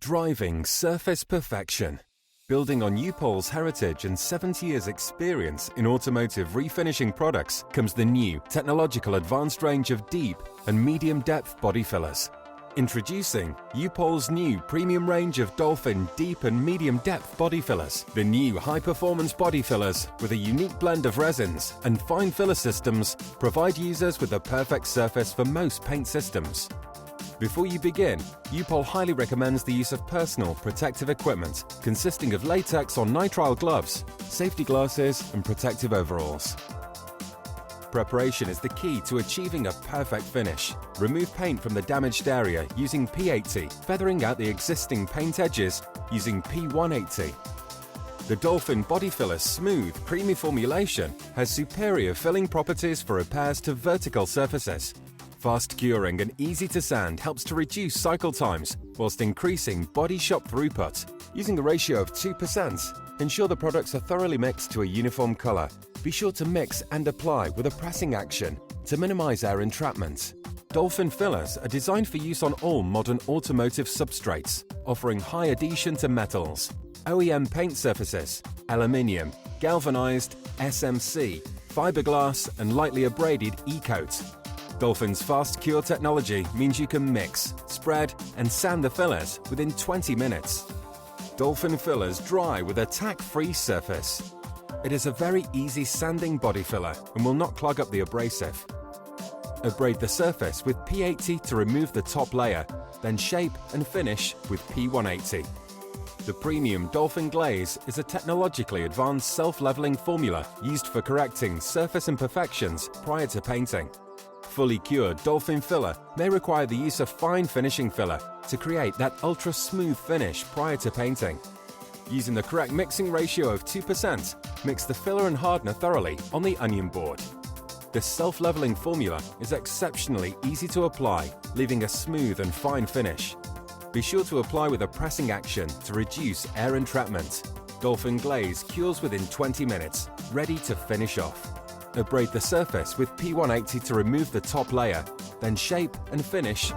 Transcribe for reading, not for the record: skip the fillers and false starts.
Driving surface perfection. Building on U POL's heritage and 70 years experience in automotive refinishing products comes the new technological advanced range of deep and medium depth body fillers. Introducing U POL's new premium range of Dolphin deep and medium depth body fillers. The new high performance body fillers with a unique blend of resins and fine filler systems provide users with the perfect surface for most paint systems. Before you begin, U POL highly recommends the use of personal protective equipment consisting of latex or nitrile gloves, safety glasses and protective overalls. Preparation is the key to achieving a perfect finish. Remove paint from the damaged area using P80, feathering out the existing paint edges using P180. The Dolphin Body Filler's smooth, creamy formulation has superior filling properties for repairs to vertical surfaces. Fast curing and easy to sand helps to reduce cycle times whilst increasing body shop throughput. Using a ratio of 2%, ensure the products are thoroughly mixed to a uniform color. Be sure to mix and apply with a pressing action to minimize air entrapment. Dolphin fillers are designed for use on all modern automotive substrates, offering high adhesion to metals, OEM paint surfaces, aluminium, galvanized, SMC, fiberglass and lightly abraded E-coat. Dolphin's fast cure technology means you can mix, spread and sand the fillers within 20 minutes. Dolphin fillers dry with a tack-free surface. It is a very easy sanding body filler and will not clog up the abrasive. Abrade the surface with P80 to remove the top layer, then shape and finish with P180. The premium Dolphin Glaze is a technologically advanced self-leveling formula used for correcting surface imperfections prior to painting. Fully cured Dolphin filler may require the use of fine finishing filler to create that ultra-smooth finish prior to painting. Using the correct mixing ratio of 2%, mix the filler and hardener thoroughly on the onion board. This self-leveling formula is exceptionally easy to apply, leaving a smooth and fine finish. Be sure to apply with a pressing action to reduce air entrapment. Dolphin Glaze cures within 20 minutes, ready to finish off. Abrade the surface with P180 to remove the top layer, then shape and finish